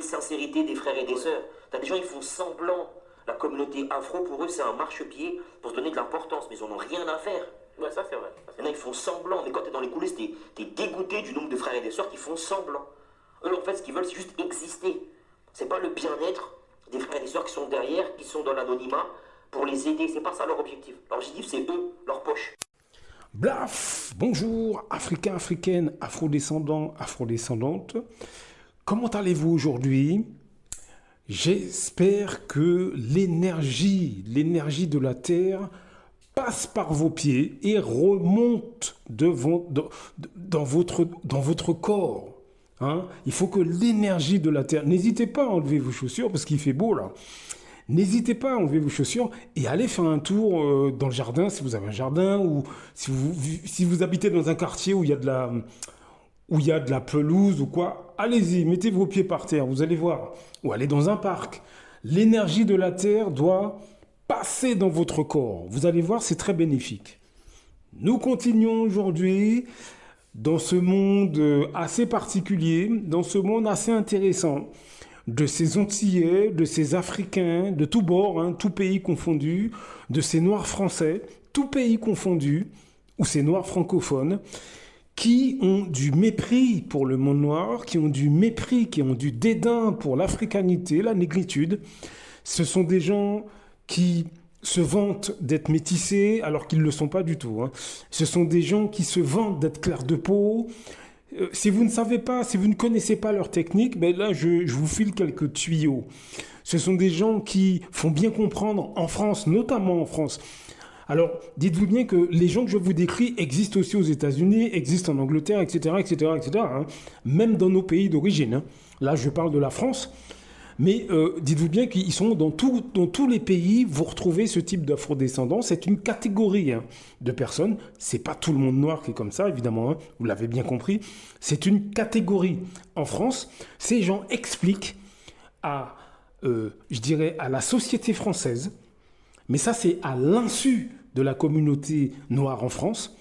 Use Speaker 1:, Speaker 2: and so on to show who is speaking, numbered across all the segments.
Speaker 1: sincérité des frères et des sœurs. T'as des gens, ils font semblant. La communauté afro, pour eux, c'est un marchepied pour se donner de l'importance, mais ils en ont rien à faire.
Speaker 2: Ouais, ça c'est vrai.
Speaker 1: Il y en a, ils font semblant, mais quand t'es dans les coulisses, t'es dégoûté du nombre de frères et de sœurs qui font semblant. Eux, en fait, ce qu'ils veulent, c'est juste exister. C'est pas le bien-être des frères et des sœurs qui sont derrière, qui sont dans l'anonymat, pour les aider. C'est pas ça leur objectif. Leur objectif, c'est eux, leur poche.
Speaker 3: Blaf, bonjour, Africains, Africaines, Afrodescendants, Afrodescendantes. Comment allez-vous aujourd'hui? J'espère que l'énergie de la Terre passe par vos pieds et remonte dans votre corps. Hein? Il faut que l'énergie de la Terre... N'hésitez pas à enlever vos chaussures parce qu'il fait beau là. N'hésitez pas à enlever vos chaussures et allez faire un tour dans le jardin si vous avez un jardin ou si vous habitez dans un quartier où il y a de la pelouse ou quoi. Allez-y, mettez vos pieds par terre, vous allez voir. Ou allez dans un parc. L'énergie de la Terre doit passer dans votre corps. Vous allez voir, c'est très bénéfique. Nous continuons aujourd'hui dans ce monde assez particulier, dans ce monde assez intéressant, de ces Antillais, de ces Africains, de tous bords, hein, tout pays confondu, de ces Noirs français, tout pays confondu, ou ces Noirs francophones, qui ont du mépris pour le monde noir, qui ont du mépris, qui ont du dédain pour l'africanité, la négritude. Ce sont des gens qui se vantent d'être métissés alors qu'ils ne le sont pas du tout. Hein. Ce sont des gens qui se vantent d'être clairs de peau. Si vous ne savez pas, si vous ne connaissez pas leur technique, ben là, je vous file quelques tuyaux. Ce sont des gens qui font bien comprendre en France, notamment en France. Alors, dites-vous bien que les gens que je vous décris existent aussi aux États-Unis, existent en Angleterre, etc., etc., etc., hein, même dans nos pays d'origine. Hein. Là, je parle de la France. Mais dites-vous bien qu'ils sont dans tous les pays, vous retrouvez ce type d'afrodescendants. C'est une catégorie de personnes. C'est pas tout le monde noir qui est comme ça, évidemment. Hein, vous l'avez bien compris. C'est une catégorie. En France, ces gens expliquent je dirais, à la société française, mais ça c'est à l'insu de la communauté noire en France,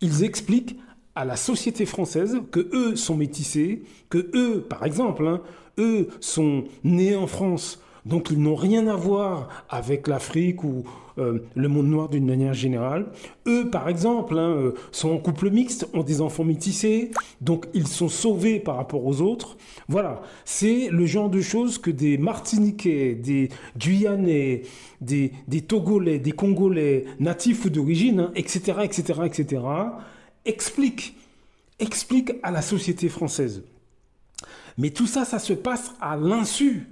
Speaker 3: ils expliquent à la société française que eux sont métissés, que eux, par exemple, hein, eux sont nés en France, donc ils n'ont rien à voir avec l'Afrique ou le monde noir d'une manière générale. Eux, par exemple, hein, sont en couple mixte, ont des enfants métissés, donc ils sont sauvés par rapport aux autres. Voilà, c'est le genre de choses que des Martiniquais, des Guyanais, des Togolais, des Congolais, natifs ou d'origine, hein, etc., etc., etc., expliquent à la société française. Mais tout ça, ça se passe à l'insu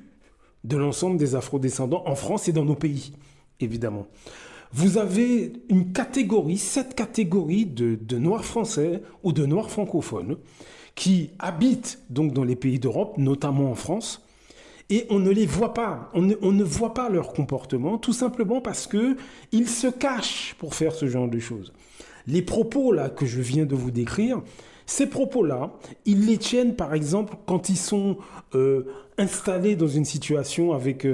Speaker 3: de l'ensemble des afrodescendants en France et dans nos pays, évidemment. Vous avez une catégorie, 7 catégories de Noirs français ou de Noirs francophones qui habitent donc dans les pays d'Europe, notamment en France, et on ne les voit pas, on ne voit pas leur comportement, tout simplement parce qu'ils se cachent pour faire ce genre de choses. Les propos là que je viens de vous décrire, ces propos-là, ils les tiennent par exemple quand ils sont installés dans une situation avec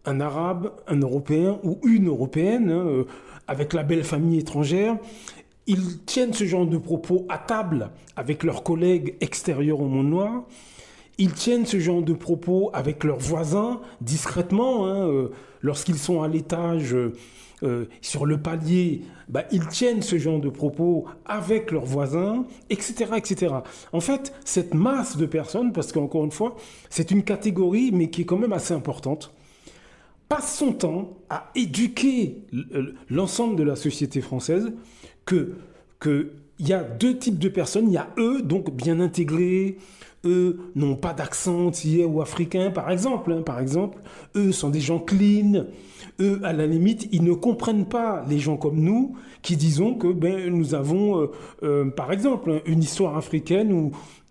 Speaker 3: un Arabe, un Européen ou une Européenne, hein, avec la belle famille étrangère. Ils tiennent ce genre de propos à table avec leurs collègues extérieurs au monde noir. Ils tiennent ce genre de propos avec leurs voisins, discrètement, hein, lorsqu'ils sont à l'étage, sur le palier, bah, ils tiennent ce genre de propos avec leurs voisins, etc., etc. En fait, cette masse de personnes, parce qu'encore une fois, c'est une catégorie, mais qui est quand même assez importante, passe son temps à éduquer l'ensemble de la société française que il y a 2 types de personnes. Il y a eux, donc bien intégrés, eux n'ont pas d'accent antillais ou africain, par exemple. Hein, par exemple, eux sont des gens clean. Eux, à la limite, ils ne comprennent pas les gens comme nous qui disons que nous avons, par exemple, une histoire africaine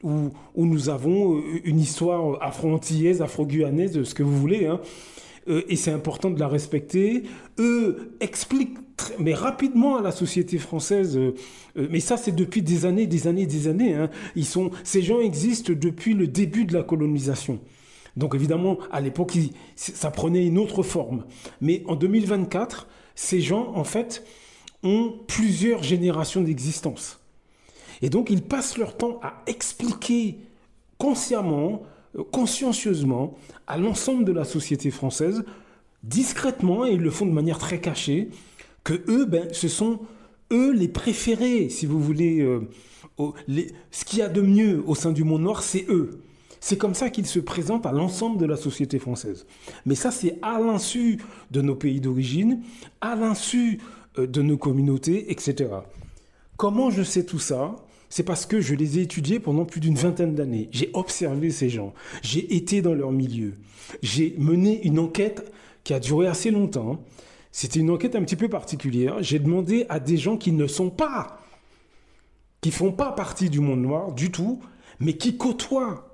Speaker 3: où nous avons une histoire afro-antillaise, afro-guyanaise, ce que vous voulez, hein. Et c'est important de la respecter. Eux expliquent mais rapidement à la société française, mais ça c'est depuis des années, hein. Ces gens existent depuis le début de la colonisation. Donc évidemment, à l'époque, ça prenait une autre forme. Mais en 2024, ces gens, en fait, ont plusieurs générations d'existence. Et donc, ils passent leur temps à expliquer consciemment consciencieusement à l'ensemble de la société française, discrètement, et ils le font de manière très cachée, que eux, ce sont eux les préférés, si vous voulez. Ce qu'il y a de mieux au sein du monde noir, c'est eux. C'est comme ça qu'ils se présentent à l'ensemble de la société française. Mais ça, c'est à l'insu de nos pays d'origine, à l'insu de nos communautés, etc. Comment je sais tout ça ? C'est parce que je les ai étudiés pendant plus d'une vingtaine d'années. J'ai observé ces gens. J'ai été dans leur milieu. J'ai mené une enquête qui a duré assez longtemps. C'était une enquête un petit peu particulière. J'ai demandé à des gens qui ne font pas partie du monde noir du tout, mais qui côtoient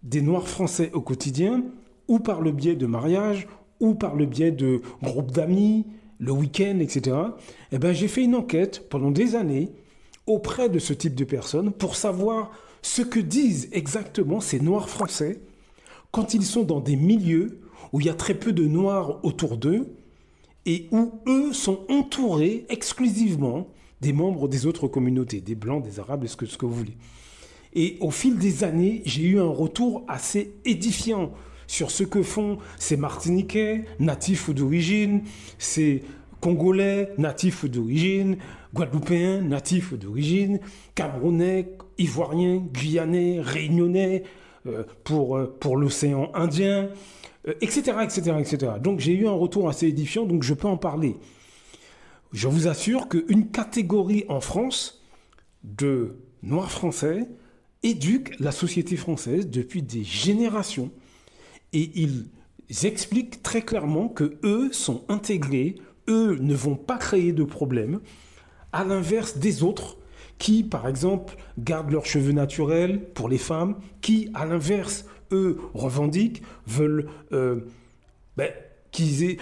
Speaker 3: des Noirs français au quotidien, ou par le biais de mariage, ou par le biais de groupes d'amis, le week-end, etc. Eh bien, j'ai fait une enquête pendant des années auprès de ce type de personnes pour savoir ce que disent exactement ces Noirs français quand ils sont dans des milieux où il y a très peu de Noirs autour d'eux et où eux sont entourés exclusivement des membres des autres communautés, des Blancs, des Arabes, ce que vous voulez. Et au fil des années, j'ai eu un retour assez édifiant sur ce que font ces Martiniquais, natifs ou d'origine, ces Congolais, natifs ou d'origine, Guadeloupéens, natifs ou d'origine, Camerounais, Ivoiriens, Guyanais, Réunionnais, pour l'océan Indien, etc., etc., etc. Donc j'ai eu un retour assez édifiant, donc je peux en parler. Je vous assure qu'une catégorie en France de Noirs français éduque la société française depuis des générations. Et ils expliquent très clairement que eux sont intégrés, eux ne vont pas créer de problème, à l'inverse des autres qui, par exemple, gardent leurs cheveux naturels pour les femmes, qui, à l'inverse, eux, revendiquent, veulent, si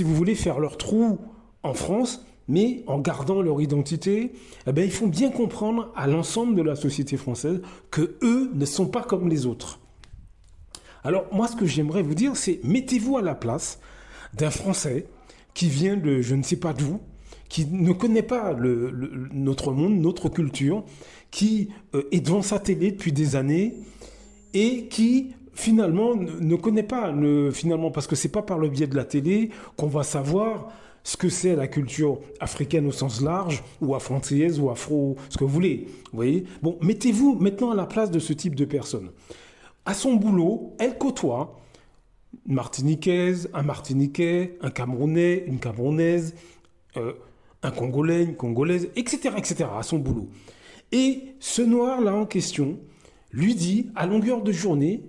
Speaker 3: vous voulez, faire leur trou en France, mais en gardant leur identité, ils font bien comprendre à l'ensemble de la société française que eux ne sont pas comme les autres. Alors moi, ce que j'aimerais vous dire, c'est mettez-vous à la place d'un Français qui vient de je ne sais pas d'où, qui ne connaît pas notre monde, notre culture, qui est devant sa télé depuis des années et qui finalement ne connaît pas, parce que c'est pas par le biais de la télé qu'on va savoir ce que c'est la culture africaine au sens large, ou afro-antillaise, ou afro, ce que vous voulez. Vous voyez ? Bon, mettez-vous maintenant à la place de ce type de personne. À son boulot, elle côtoie une Martiniquaise, un Martiniquais, un Camerounais, une Camerounaise, un Congolais, une Congolaise, etc., etc., à son boulot. Et ce Noir-là en question lui dit, à longueur de journée,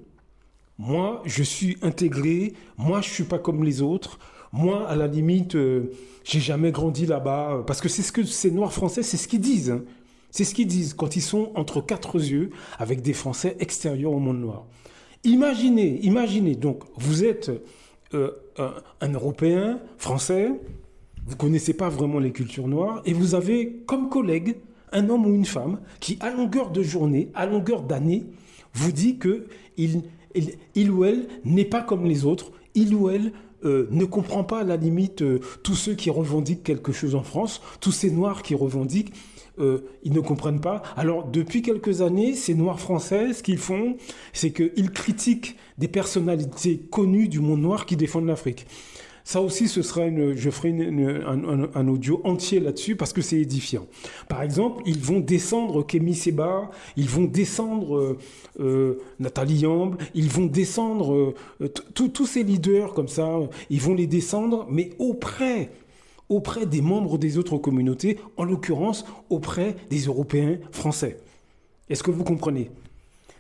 Speaker 3: moi, je suis intégré, moi, je ne suis pas comme les autres, moi, à la limite, j'ai jamais grandi là-bas, parce que c'est ce que ces Noirs français, c'est ce qu'ils disent. Hein. C'est ce qu'ils disent quand ils sont entre quatre yeux avec des Français extérieurs au monde noir. Imaginez, donc, vous êtes un Européen, français, vous ne connaissez pas vraiment les cultures noires, et vous avez comme collègue un homme ou une femme qui, à longueur de journée, à longueur d'année, vous dit qu'il ou elle n'est pas comme les autres, il ou elle ne comprend pas à la limite tous ceux qui revendiquent quelque chose en France, tous ces Noirs qui revendiquent, ils ne comprennent pas. Alors depuis quelques années, ces Noirs français, ce qu'ils font, c'est qu'ils critiquent des personnalités connues du monde noir qui défendent l'Afrique. Ça aussi, je ferai un audio entier là-dessus parce que c'est édifiant. Par exemple, ils vont descendre Kémy Séba, ils vont descendre Nathalie Yamble, ils vont descendre tous ces leaders comme ça, ils vont les descendre, mais auprès des membres des autres communautés, en l'occurrence auprès des Européens français. Est-ce que vous comprenez ?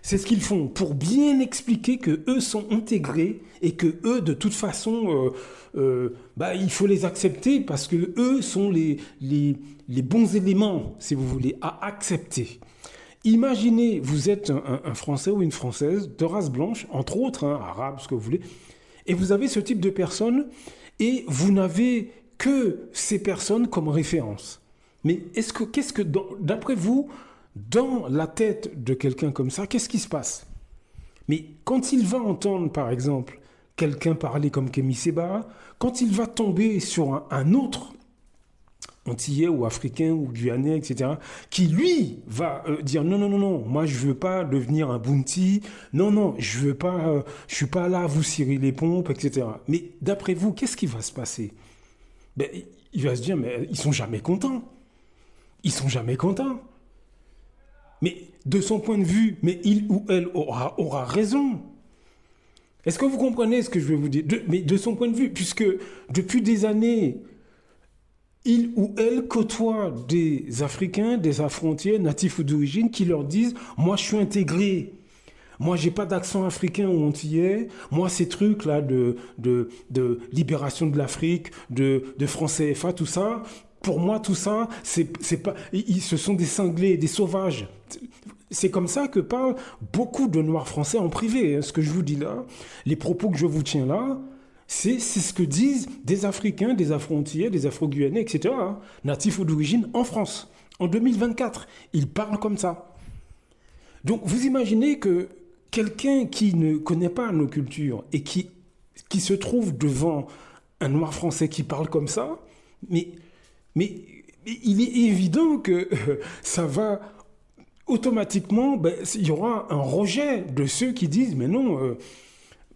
Speaker 3: C'est ce qu'ils font pour bien expliquer que eux sont intégrés et que eux, de toute façon, il faut les accepter parce que eux sont les bons éléments, si vous voulez, à accepter. Imaginez, vous êtes un Français ou une Française de race blanche, entre autres, arabe, ce que vous voulez, et vous avez ce type de personnes et vous n'avez que ces personnes comme référence. Mais qu'est-ce que d'après vous, dans la tête de quelqu'un comme ça, qu'est-ce qui se passe ? Mais quand il va entendre, par exemple, quelqu'un parler comme Kémy Séba, quand il va tomber sur un autre antillais ou africain ou guyanais, etc., qui lui va dire non, non, non, non, moi je veux pas devenir un bounty, non, non, je veux pas, je suis pas là à vous cirer les pompes, etc. Mais d'après vous, qu'est-ce qui va se passer? Ben, il va se dire, mais ils sont jamais contents. Ils sont jamais contents. Mais de son point de vue, mais il ou elle aura raison. Est-ce que vous comprenez ce que je veux vous dire? Mais de son point de vue, puisque depuis des années, il ou elle côtoie des Africains, des Afro-Antillais, natifs ou d'origine, qui leur disent, moi je suis intégré. Moi, j'ai pas d'accent africain ou antillais. Moi, ces trucs-là de libération de l'Afrique, de franc CFA, tout ça, pour moi, tout ça, c'est pas, ce sont des cinglés, des sauvages. C'est comme ça que parlent beaucoup de Noirs français en privé. Hein. Ce que je vous dis là, les propos que je vous tiens là, c'est ce que disent des Africains, des Afro-Antillais, des Afro-Guyanais, etc., hein, natifs ou d'origine en France. En 2024, ils parlent comme ça. Donc, vous imaginez que quelqu'un qui ne connaît pas nos cultures et qui se trouve devant un noir français qui parle comme ça, mais il est évident que ça va automatiquement, ben, il y aura un rejet de ceux qui disent mais non,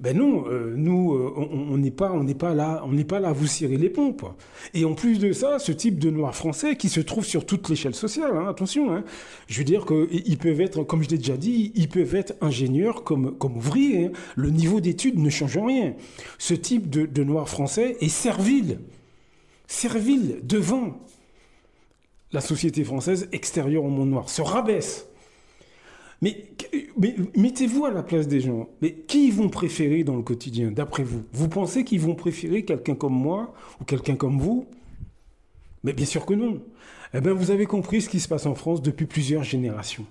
Speaker 3: nous on n'est pas là, on n'est pas là à vous cirer les pompes. Et en plus de ça, ce type de noirs français qui se trouve sur toute l'échelle sociale, hein, attention, hein, je veux dire qu'ils peuvent être, comme je l'ai déjà dit, ils peuvent être ingénieurs comme ouvriers. Hein. Le niveau d'études ne change rien. Ce type de noirs français est servile devant la société française extérieure au monde noir, se rabaisse. Mais mettez-vous à la place des gens. Mais qui ils vont préférer dans le quotidien, d'après vous? Vous pensez qu'ils vont préférer quelqu'un comme moi ou quelqu'un comme vous? Mais bien sûr que non. Eh bien, vous avez compris ce qui se passe en France depuis plusieurs générations.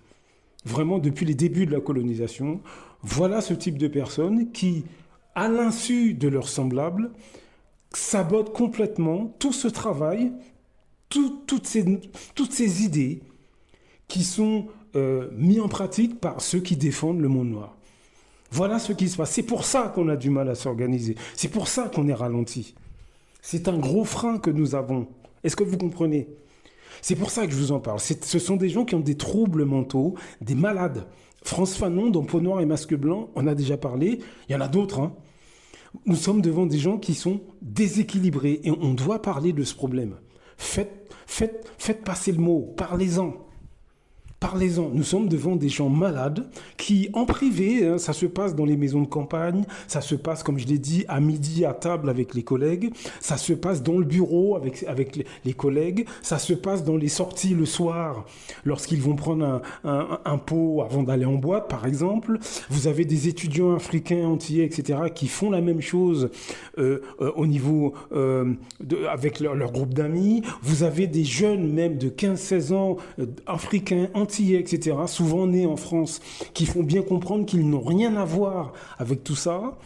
Speaker 3: Vraiment, depuis les débuts de la colonisation, voilà ce type de personnes qui, à l'insu de leurs semblables, sabotent complètement tout ce travail, toutes ces idées qui sont mis en pratique par ceux qui défendent le monde noir. Voilà ce qui se passe. C'est pour ça qu'on a du mal à s'organiser. C'est pour ça qu'on est ralenti. C'est un gros frein que nous avons. Est-ce que vous comprenez? C'est pour ça que je vous en parle. Ce sont des gens qui ont des troubles mentaux, des malades. France Fanon, dans Peau noire et masque blanc, on a déjà parlé. Il y en a d'autres. Hein. Nous sommes devant des gens qui sont déséquilibrés et on doit parler de ce problème. Faites passer le mot, parlez-en. Parlez-en, nous sommes devant des gens malades qui, en privé, hein, ça se passe dans les maisons de campagne, ça se passe, comme je l'ai dit, à midi à table avec les collègues, ça se passe dans le bureau avec les collègues, ça se passe dans les sorties le soir, lorsqu'ils vont prendre un pot avant d'aller en boîte, par exemple. Vous avez des étudiants africains, antillais, etc., qui font la même chose au niveau avec leur groupe d'amis. Vous avez des jeunes, même de 15-16 ans, africains, antillais, etc., souvent nés en France, qui font bien comprendre qu'ils n'ont rien à voir avec tout ça.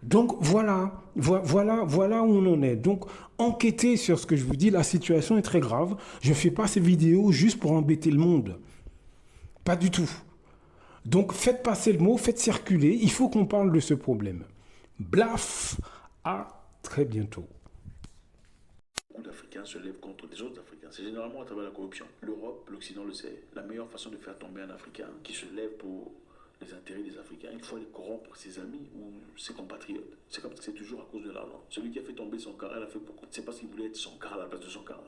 Speaker 3: Donc voilà où on en est. Donc enquêtez sur ce que je vous dis, la situation est très grave. Je ne fais pas ces vidéos juste pour embêter le monde. Pas du tout. Donc faites passer le mot, faites circuler, il faut qu'on parle de ce problème. Blaf, à très bientôt.
Speaker 2: Beaucoup d'Africains se lèvent contre des autres Africains. C'est généralement à travers la corruption. L'Europe, l'Occident le sait. La meilleure façon de faire tomber un Africain qui se lève pour les intérêts des Africains, il faut aller corrompre ses amis ou ses compatriotes. C'est comme ça, c'est toujours à cause de l'argent. Celui qui a fait tomber Sankara, il a fait pourquoi? C'est parce qu'il voulait être Sankara à la place de Sankara.